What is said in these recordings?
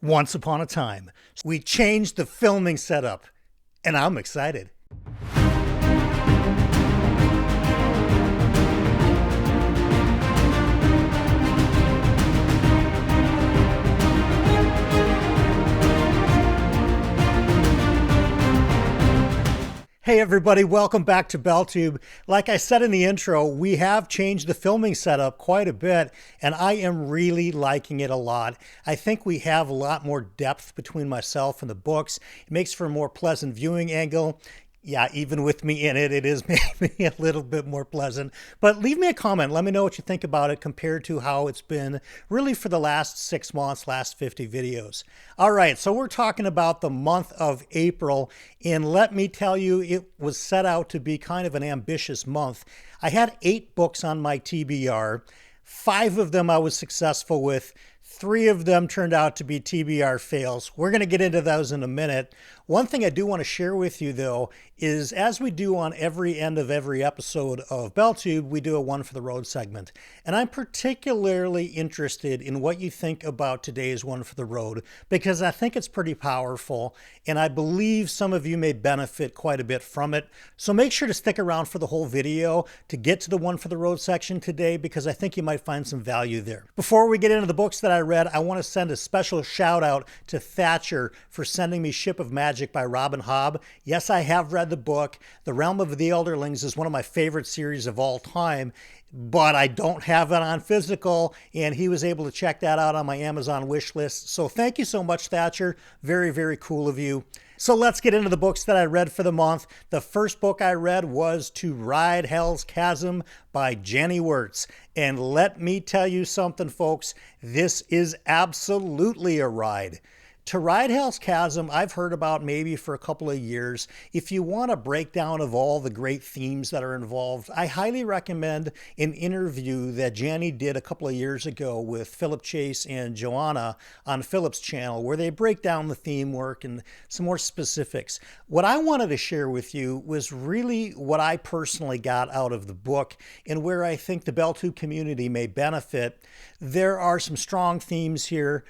Once upon a time, we changed the filming setup, and I'm excited. Hey everybody, welcome back to BellTube. Like I said in the intro, we have changed the filming setup quite a bit, and I am really liking it a lot. I think we have a lot more depth between myself and the books. It makes for a more pleasant viewing angle. Yeah, even with me in it, it is maybe a little bit more pleasant. But leave me a comment. Let me know what you think about it compared to how it's been really for the last 6 months, last 50 videos. All right, so we're talking about the month of April. And let me tell you, it was set out to be kind of an ambitious month. I had 8 books on my TBR. 5 of them I was successful with. 3 of them turned out to be TBR fails. We're going to get into those in a minute. One thing I do want to share with you, though, is as we do on every end of every episode of BellTube, we do a One for the Road segment. And I'm particularly interested in what you think about today's One for the Road, because I think it's pretty powerful, and I believe some of you may benefit quite a bit from it. So make sure to stick around for the whole video to get to the One for the Road section today, because I think you might find some value there. Before we get into the books that I read, I want to send a special shout out to Thatcher for sending me Ship of Magic by Robin Hobb. Yes, I have read the book. The Realm of the Elderlings is one of my favorite series of all time, but I don't have it on physical, and he was able to check that out on my Amazon wish list. So thank you so much, Thatcher. Very, very cool of you. So let's get into the books that I read for the month. The first book I read was To Ride Hell's Chasm by Janny Wurts. And let me tell you something, folks. This is absolutely a ride. To Ride Hell's Chasm, I've heard about maybe for a couple of years. If you want a breakdown of all the great themes that are involved, I highly recommend an interview that Janny did a couple of years ago with Philip Chase and Joanna on Philip's channel, where they break down the theme work and some more specifics. What I wanted to share with you was really what I personally got out of the book and where I think the BellTube community may benefit. There are some strong themes here.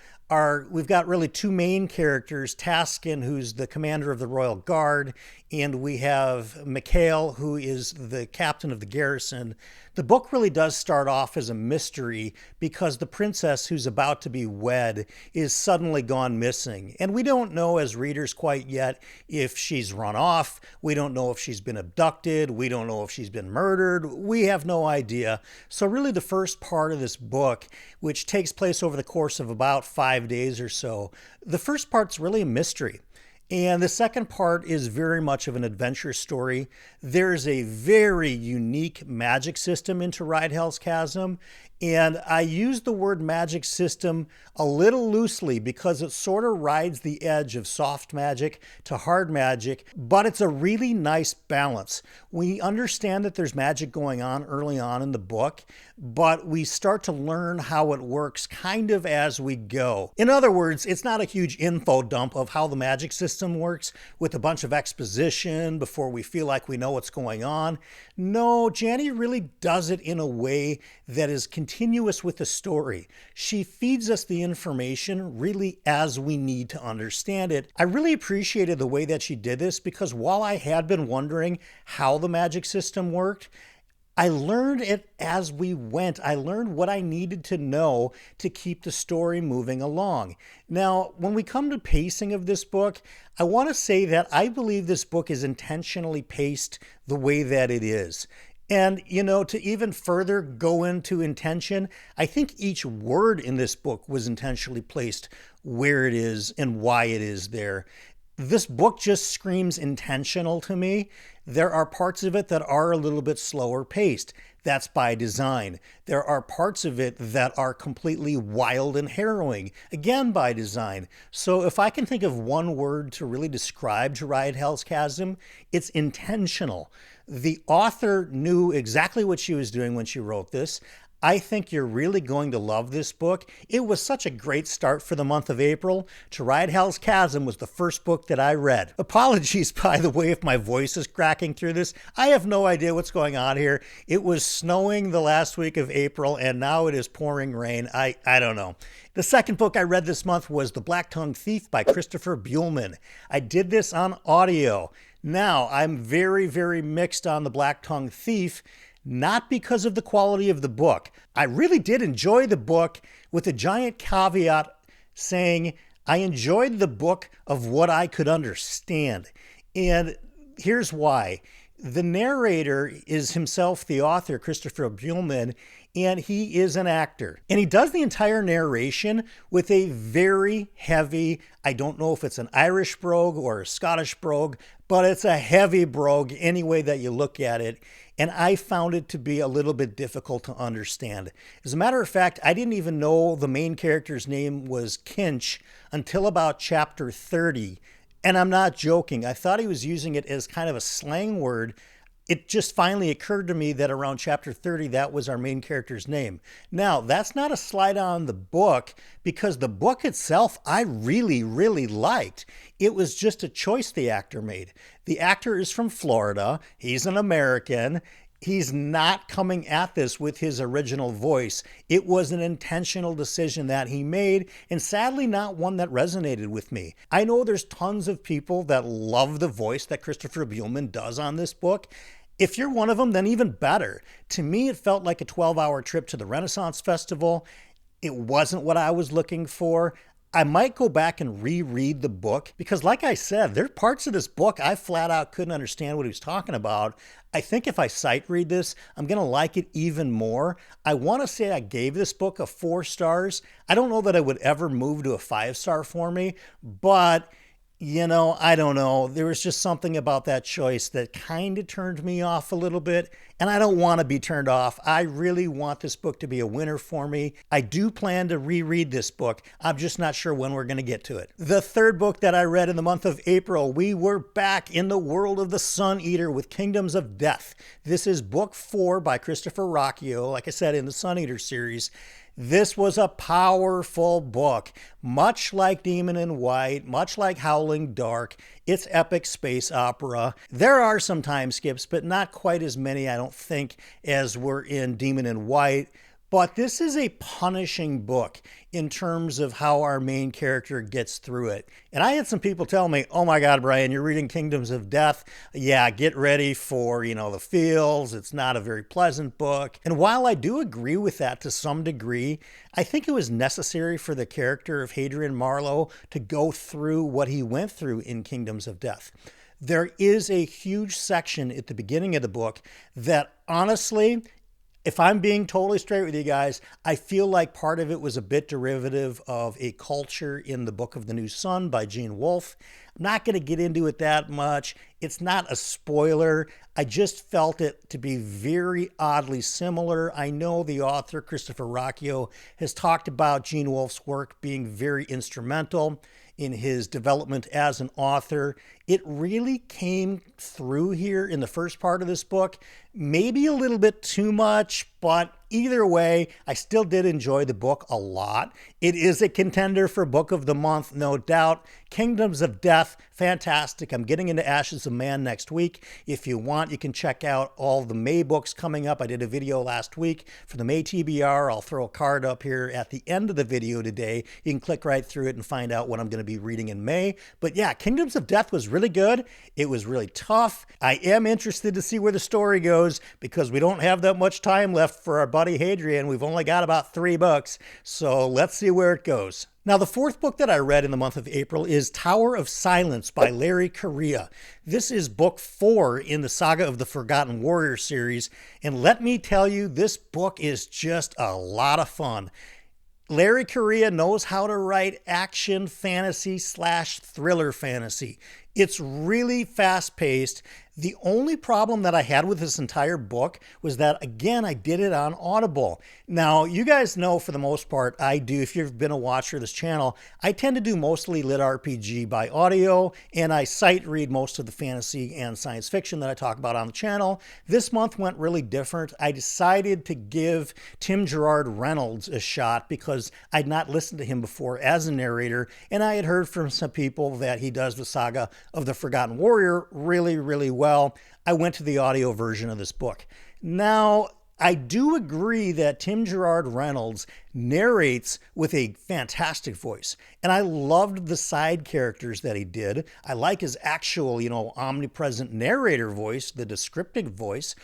We've got really 2 main characters, Taskin, who's the commander of the Royal Guard, and we have Mikhail, who is the captain of the garrison. The book really does start off as a mystery because the princess who's about to be wed is suddenly gone missing. And we don't know as readers quite yet if she's run off. We don't know if she's been abducted. We don't know if she's been murdered. We have no idea. So really the first part of this book, which takes place over the course of about 5 days or so, the first part's really a mystery. And the second part is very much of an adventure story. There's a very unique magic system in To Ride Hell's Chasm. And I use the word magic system a little loosely because it sort of rides the edge of soft magic to hard magic, but it's a really nice balance. We understand that there's magic going on early on in the book, but we start to learn how it works kind of as we go. In other words, it's not a huge info dump of how the magic system works with a bunch of exposition before we feel like we know what's going on. No, Janny really does it in a way that is continuous with the story. She feeds us the information really as we need to understand it. I really appreciated the way that she did this because while I had been wondering how the magic system worked, I learned it as we went. I learned what I needed to know to keep the story moving along. Now, when we come to pacing of this book, I want to say that I believe this book is intentionally paced the way that it is. And, you know, to even further go into intention, I think each word in this book was intentionally placed where it is and why it is there. This book just screams intentional to me. There are parts of it that are a little bit slower paced. That's by design. There are parts of it that are completely wild and harrowing, again by design. So if I can think of one word to really describe To Ride Hell's Chasm, it's intentional. The author knew exactly what she was doing when she wrote this. I think you're really going to love this book. It was such a great start for the month of April. To Ride Hell's Chasm was the first book that I read. Apologies, by the way, if my voice is cracking through this. I have no idea what's going on here. It was snowing the last week of April, and now it is pouring rain. I don't know. The second book I read this month was The Blacktongued Thief by Christopher Buehlman. I did this on audio. Now, I'm very, very mixed on The Blacktongued Thief, not because of the quality of the book. I really did enjoy the book, with a giant caveat saying I enjoyed the book of what I could understand. And here's why. The narrator is himself the author, Christopher Buehlman, and he is an actor. And he does the entire narration with a very heavy, I don't know if it's an Irish brogue or a Scottish brogue, but it's a heavy brogue any way that you look at it. And I found it to be a little bit difficult to understand. As a matter of fact, I didn't even know the main character's name was Kinch until about chapter 30. And I'm not joking. I thought he was using it as kind of a slang word. It just finally occurred to me that around chapter 30, that was our main character's name. Now, that's not a slight on the book, because the book itself, I really, really liked. It was just a choice the actor made. The actor is from Florida. He's an American. He's not coming at this with his original voice. It was an intentional decision that he made, and sadly not one that resonated with me. I know there's tons of people that love the voice that Christopher Buehlman does on this book. If you're one of them, then even better. To me, it felt like a 12-hour trip to the Renaissance Festival. It wasn't what I was looking for. I might go back and reread the book because, like I said, there are parts of this book I flat out couldn't understand what he was talking about. I think if I sight read this, I'm going to like it even more. I want to say I gave this book a 4 stars. I don't know that it would ever move to a 5-star for me, but you know, I don't know. There was just something about that choice that kind of turned me off a little bit, and I don't want to be turned off. I really want this book to be a winner for me. I do plan to reread this book. I'm just not sure when we're going to get to it. The third book that I read in the month of April, we were back in the world of the Sun Eater with Kingdoms of Death. This is book 4 by Christopher Ruocchio, like I said, in the Sun Eater series. This was a powerful book, much like Demon in White, much like Howling Dark. It's epic space opera. There are some time skips, but not quite as many, I don't think, as were in Demon in White. But this is a punishing book in terms of how our main character gets through it. And I had some people tell me, oh my God, Brian, you're reading Kingdoms of Death. Yeah, get ready for, the feels. It's not a very pleasant book. And while I do agree with that to some degree, I think it was necessary for the character of Hadrian Marlowe to go through what he went through in Kingdoms of Death. There is a huge section at the beginning of the book that honestly, if I'm being totally straight with you guys, I feel like part of it was a bit derivative of A Culture in the Book of the New Sun by Gene Wolfe. I'm not going to get into it that much. It's not a spoiler. I just felt it to be very oddly similar. I know the author, Christopher Ruocchio, has talked about Gene Wolfe's work being very instrumental in his development as an author. It really came through here in the first part of this book. Maybe a little bit too much, but either way, I still did enjoy the book a lot. It is a contender for Book of the Month, no doubt. Kingdoms of Death, fantastic. I'm getting into Ashes of Man next week. If you want, you can check out all the May books coming up. I did a video last week for the May TBR. I'll throw a card up here at the end of the video today. You can click right through it and find out what I'm going to be reading in May. But yeah, Kingdoms of Death was really good. It was really tough. I am interested to see where the story goes because we don't have that much time left for our buddy Hadrian. We've only got about 3 books, so let's see where it goes. Now, the fourth book that I read in the month of April is Tower of Silence by Larry Correia. This is book 4 in the Saga of the Forgotten Warrior series, and let me tell you, this book is just a lot of fun. Larry Correia knows how to write action fantasy / thriller fantasy. It's really fast-paced. The only problem that I had with this entire book was that, again, I did it on Audible. Now, you guys know for the most part, I do, if you've been a watcher of this channel, I tend to do mostly lit RPG by audio, and I sight read most of the fantasy and science fiction that I talk about on the channel. This month went really different. I decided to give Tim Gerard Reynolds a shot because I'd not listened to him before as a narrator, and I had heard from some people that he does the Saga of the Forgotten Warrior really, really well. I went to the audio version of this book. Now, I do agree that Tim Gerard Reynolds narrates with a fantastic voice, and I loved the side characters that he did. I like his actual, omnipresent narrator voice, the descriptive voice.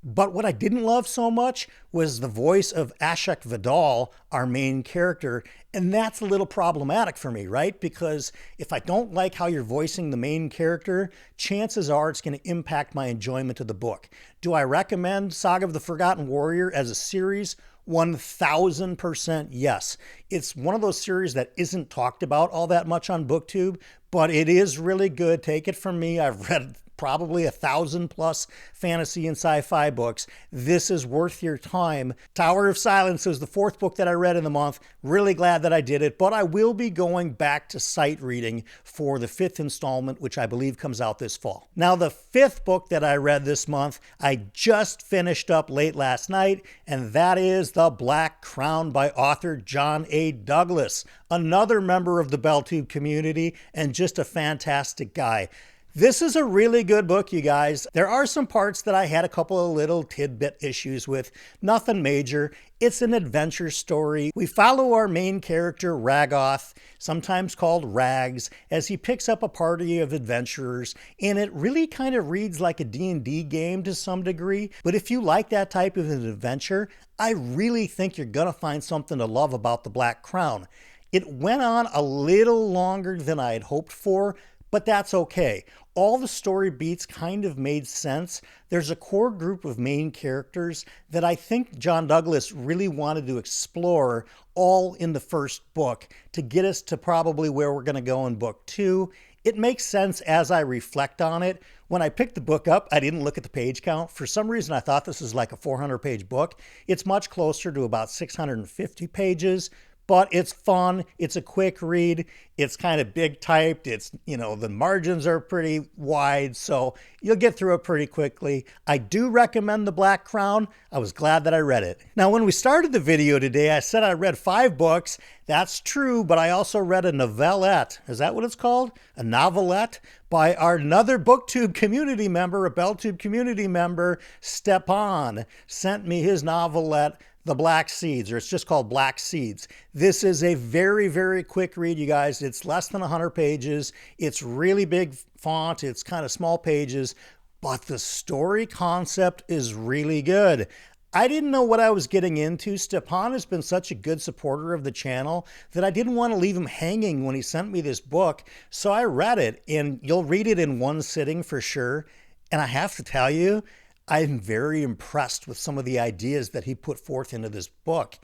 But what I didn't love so much was the voice of Ashok Vidal, our main character, and that's a little problematic for me, right? Because if I don't like how you're voicing the main character, chances are it's going to impact my enjoyment of the book. Do I recommend Saga of the Forgotten Warrior as a series? 1000% yes. It's one of those series that isn't talked about all that much on BookTube, but it is really good. Take it from me. I've read probably 1,000+ fantasy and sci-fi books. This is worth your time. Tower of Silence is the 4th book that I read in the month. Really glad that I did it, but I will be going back to sight reading for the 5th installment, which I believe comes out this fall. Now, the 5th book that I read this month, I just finished up late last night, and that is The Black Crown by author John A. Douglas, another member of the BellTube community and just a fantastic guy. This is a really good book, you guys. There are some parts that I had a couple of little tidbit issues with. Nothing major. It's an adventure story. We follow our main character, Ragoth, sometimes called Rags, as he picks up a party of adventurers, and it really kind of reads like a D&D game to some degree. But if you like that type of an adventure, I really think you're going to find something to love about The Black Crown. It went on a little longer than I had hoped for, but that's okay. All the story beats kind of made sense. There's a core group of main characters that I think John Douglas really wanted to explore all in the first book to get us to probably where we're going to go in book 2. It makes sense as I reflect on it. When I picked the book up, I didn't look at the page count. For some reason, I thought this was like a 400-page book. It's much closer to about 650 pages. But it's fun. It's a quick read. It's kind of big typed. It's, the margins are pretty wide, so you'll get through it pretty quickly. I do recommend The Black Crown. I was glad that I read it. Now, when we started the video today, I said I read 5 books. That's true, but I also read a novelette. Is that what it's called? A novelette by our another BookTube community member, a BellTube community member, Stjepan, sent me his novelette, The Black Seeds, or it's just called Black Seeds. This is a very, very quick read, you guys. It's less than 100 pages. It's really big font. It's kind of small pages, but the story concept is really good. I didn't know what I was getting into. Stjepan has been such a good supporter of the channel that I didn't want to leave him hanging when he sent me this book. So I read it, and you'll read it in one sitting for sure. And I have to tell you, I'm very impressed with some of the ideas that he put forth into this book.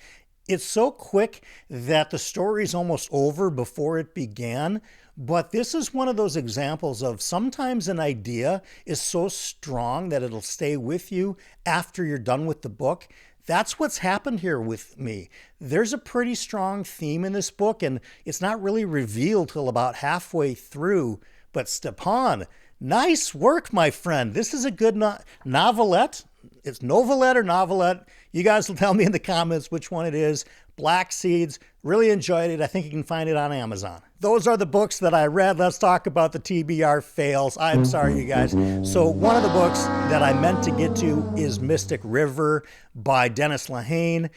It's so quick that the story's almost over before it began, but this is one of those examples of sometimes an idea is so strong that it'll stay with you after you're done with the book. That's what's happened here with me. There's a pretty strong theme in this book, and it's not really revealed till about halfway through. But Stjepan, nice work, my friend. This is a good novelette. It's novelette or novelette. You guys will tell me in the comments which one it is. Black Seeds. Really enjoyed it. I think you can find it on Amazon. Those are the books that I read. Let's talk about the TBR Fails. I'm sorry, you guys. So one of the books that I meant to get to is Mystic River by Dennis Lehane.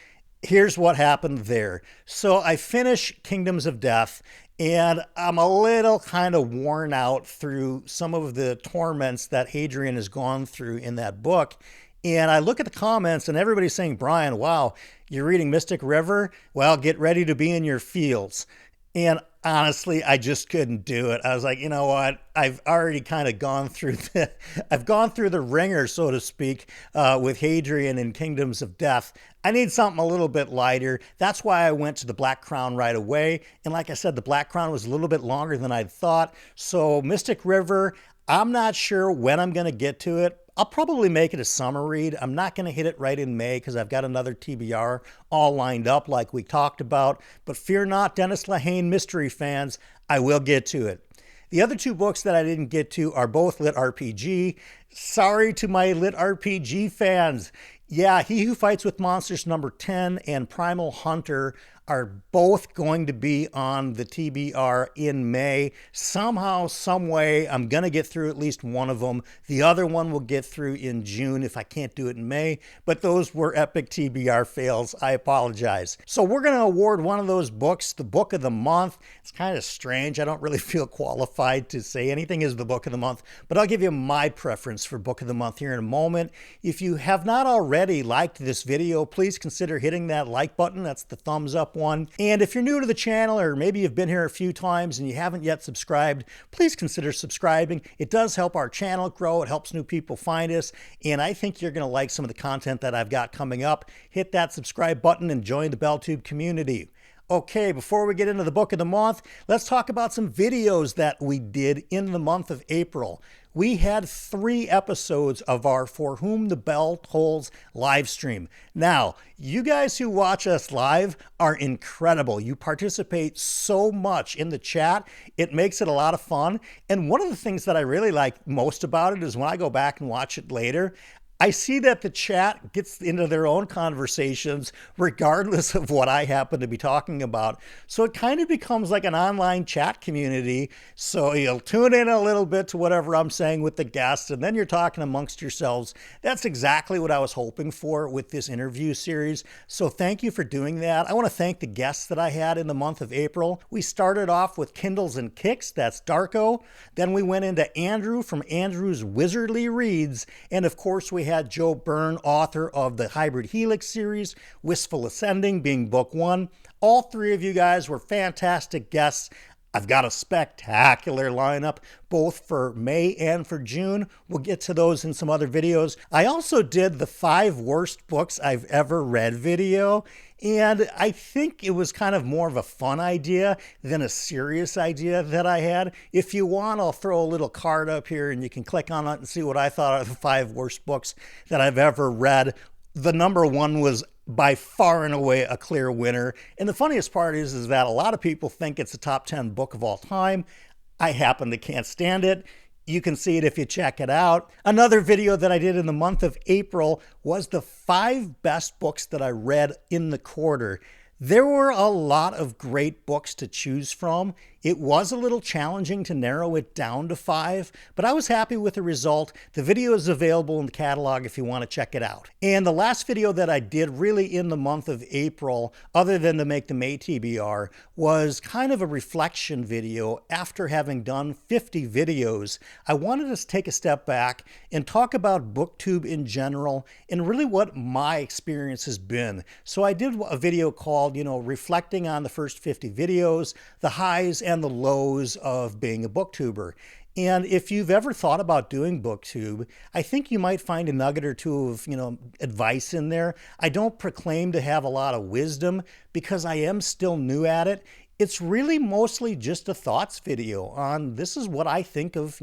Here's what happened there. So I finished Kingdoms of Death, and I'm a little kind of worn out through some of the torments that Hadrian has gone through in that book. And I look at the comments and everybody's saying, Brian, wow, you're reading Mystic River? Well, get ready to be in your feels. And honestly, I just couldn't do it. I was like, you know what? I've already kind of gone through the ringer, so to speak, with Hadrian and Kingdoms of Death. I need something a little bit lighter. That's why I went to the Black Crown right away. And like I said, the Black Crown was a little bit longer than I'd thought. So Mystic River, I'm not sure when I'm going to get to it. I'll probably make it a summer read. I'm not going to hit it right in May because I've got another TBR all lined up like we talked about. But fear not, Dennis Lehane mystery fans, I will get to it. The other two books that I didn't get to are both litrpg. Sorry to my litrpg fans. Yeah, He Who Fights with Monsters number 10 and Primal Hunter are both going to be on the TBR in May. Somehow, some way, I'm going to get through at least one of them. The other one will get through in June if I can't do it in May. But those were epic TBR fails. I apologize. So we're going to award one of those books the Book of the Month. It's kind of strange. I don't really feel qualified to say anything is the Book of the Month. But I'll give you my preference for Book of the Month here in a moment. If you have not already liked this video, please consider hitting that like button. That's the thumbs up one. And if you're new to the channel, or maybe you've been here a few times and you haven't yet subscribed, please consider subscribing. It does help our channel grow. It helps new people find us. And I think you're going to like some of the content that I've got coming up. Hit that subscribe button and join the BellTube community. Okay, before we get into the Book of the Month, let's talk about some videos that we did in the month of April. We had 3 episodes of our For Whom the Bell Tolls live stream. Now, you guys who watch us live are incredible. You participate so much in the chat. It makes it a lot of fun. And one of the things that I really like most about it is when I go back and watch it later, I see that the chat gets into their own conversations regardless of what I happen to be talking about. So it kind of becomes like an online chat community. So you'll tune in a little bit to whatever I'm saying with the guests, and then you're talking amongst yourselves. That's exactly what I was hoping for with this interview series. So thank you for doing that. I want to thank the guests that I had in the month of April. We started off with Kindles and Kicks. That's Darko. Then we went into Andrew from Andrew's Wizardly Reads. And of course, we had Joe Byrne, author of the Hybrid Helix series, Wistful Ascending being book 1. All 3 of you guys were fantastic guests. I've got a spectacular lineup, both for May and for June. We'll get to those in some other videos. I also did the 5 worst books I've ever read video, and I think it was kind of more of a fun idea than a serious idea that I had. If you want, I'll throw a little card up here and you can click on it and see what I thought are the 5 worst books that I've ever read. The number 1 was by far and away a clear winner. And the funniest part is that a lot of people think it's a top 10 book of all time. I happen to can't stand it. You can see it if you check it out. Another video that I did in the month of April was the 5 best books that I read in the quarter. There were a lot of great books to choose from. It was a little challenging to narrow it down to 5, but I was happy with the result. The video is available in the catalog if you want to check it out. And the last video that I did really in the month of April, other than to make the May TBR, was kind of a reflection video after having done 50 videos. I wanted to take a step back and talk about BookTube in general and really what my experience has been. So I did a video called, reflecting on the first 50 videos, the highs and the lows of being a booktuber. And if you've ever thought about doing BookTube, I think you might find a nugget or two of, advice in there. I don't proclaim to have a lot of wisdom because I am still new at it. It's really mostly just a thoughts video on this is what I think of,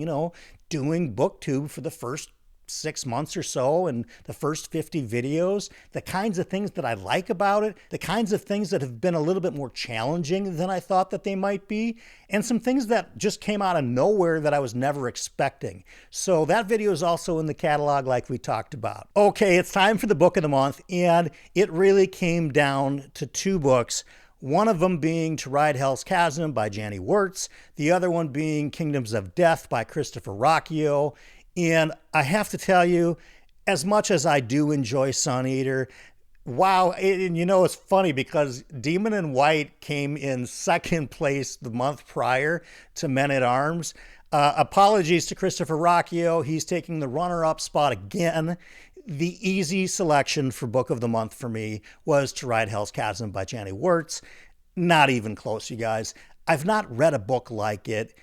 doing BookTube for the first 6 months or so and the first 50 videos, the kinds of things that I like about it, the kinds of things that have been a little bit more challenging than I thought that they might be, and some things that just came out of nowhere that I was never expecting. So that video is also in the catalog like we talked about. Okay, it's time for the Book of the Month, and it really came down to 2 books. One of them being To Ride Hell's Chasm by Janny Wurts, the other one being Kingdoms of Death by Christopher Ruocchio. And I have to tell you, as much as I do enjoy Sun Eater, wow, and it's funny because Demon in White came in 2nd place the month prior to Men at Arms. Apologies to Christopher Ruocchio. He's taking the runner-up spot again. The easy selection for Book of the Month for me was To Ride Hell's Chasm by Janny Wurts. Not even close, you guys. I've not read a book like it.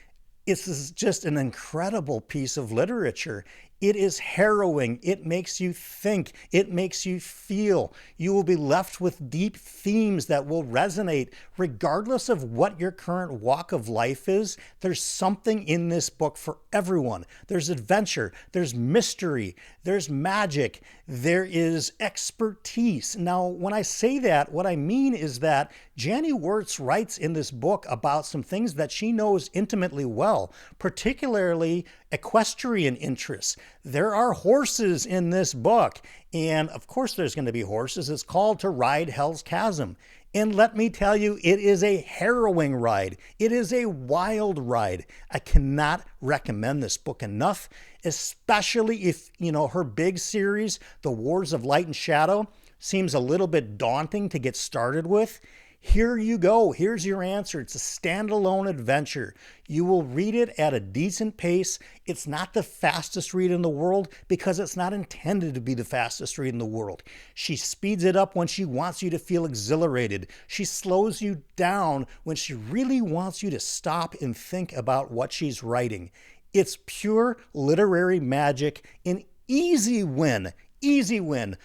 It's just an incredible piece of literature. It is harrowing. It makes you think. It makes you feel. You will be left with deep themes that will resonate regardless of what your current walk of life is. There's something in this book for everyone. There's adventure. There's mystery. There's magic. There is expertise. Now, when I say that, what I mean is that Janny Wurts writes in this book about some things that she knows intimately well, particularly equestrian interests. There are horses in this book, and of course there's going to be horses. It's called To Ride Hell's Chasm. And let me tell you, it is a harrowing ride. It is a wild ride. I cannot recommend this book enough, especially if, her big series, The Wars of Light and Shadow, seems a little bit daunting to get started with. Here you go. Here's your answer. It's a standalone adventure. You will read it at a decent pace. It's not the fastest read in the world because it's not intended to be the fastest read in the world. She speeds it up when she wants you to feel exhilarated. She slows you down when she really wants you to stop and think about what she's writing. It's pure literary magic, an easy win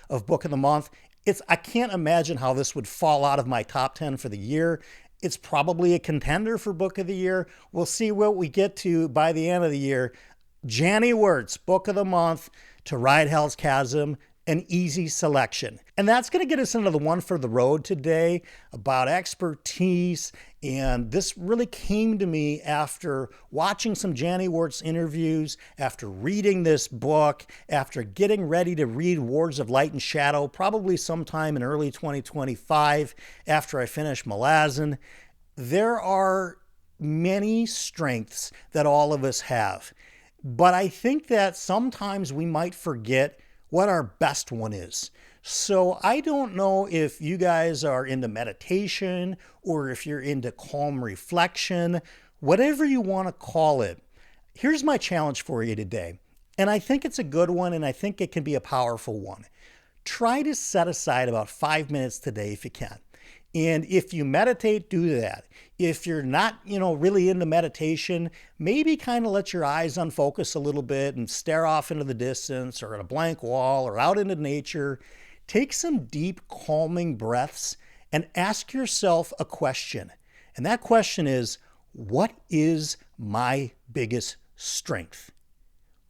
of Book of the Month. I can't imagine how this would fall out of my top 10 for the year. It's probably a contender for Book of the Year. We'll see what we get to by the end of the year. Janny Wurts, Book of the Month, To Ride Hell's Chasm, an easy selection. And that's going to get us into the one for the road today about expertise. And this really came to me after watching some Janny Wurts interviews, after reading this book, after getting ready to read Wars of Light and Shadow, probably sometime in early 2025 after I finish Malazan. There are many strengths that all of us have. But I think that sometimes we might forget what our best one is. So I don't know if you guys are into meditation or if you're into calm reflection, whatever you want to call it. Here's my challenge for you today. And I think it's a good one, and I think it can be a powerful one. Try to set aside about 5 minutes today if you can. And if you meditate, do that. If you're not, really into meditation, maybe kind of let your eyes unfocus a little bit and stare off into the distance or at a blank wall or out into nature. Take some deep, calming breaths and ask yourself a question. And that question is, what is my biggest strength?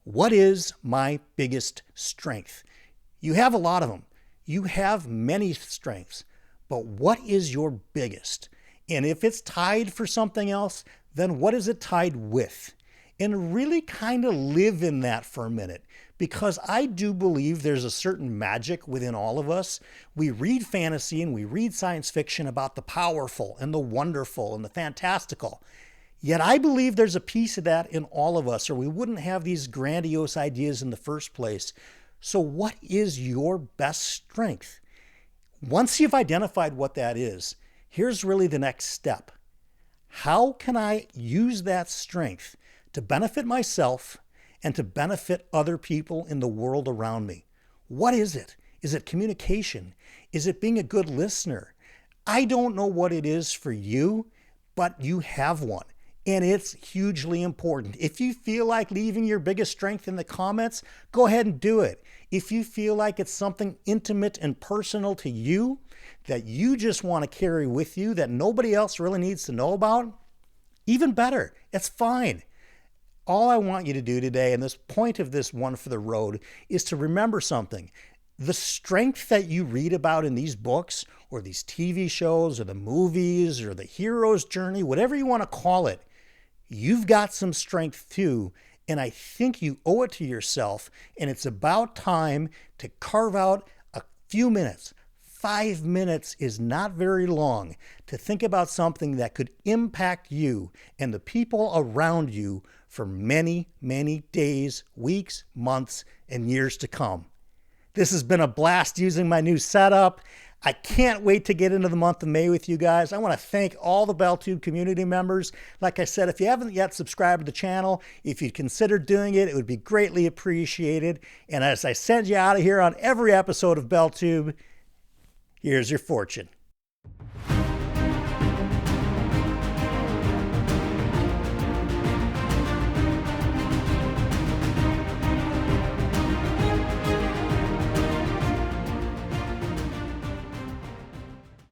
What is my biggest strength? You have a lot of them. You have many strengths. But what is your biggest? And if it's tied for something else, then what is it tied with? And really kind of live in that for a minute, because I do believe there's a certain magic within all of us. We read fantasy and we read science fiction about the powerful and the wonderful and the fantastical. Yet I believe there's a piece of that in all of us, or we wouldn't have these grandiose ideas in the first place. So what is your best strength? Once you've identified what that is, here's really the next step. How can I use that strength to benefit myself and to benefit other people in the world around me? What is it? Is it communication? Is it being a good listener? I don't know what it is for you, but you have one. And it's hugely important. If you feel like leaving your biggest strength in the comments, go ahead and do it. If you feel like it's something intimate and personal to you that you just want to carry with you that nobody else really needs to know about, even better. It's fine. All I want you to do today, and this point of this one for the road, is to remember something. The strength that you read about in these books or these TV shows or the movies or the hero's journey, whatever you want to call it, you've got some strength too, and I think you owe it to yourself, and it's about time to carve out a few minutes. 5 minutes is not very long to think about something that could impact you and the people around you for many, many days, weeks, months, and years to come. This has been a blast using my new setup. I can't wait to get into the month of May with you guys. I want to thank all the BellTube community members. Like I said, if you haven't yet subscribed to the channel, if you'd consider doing it, it would be greatly appreciated. And as I send you out of here on every episode of BellTube, here's your fortune.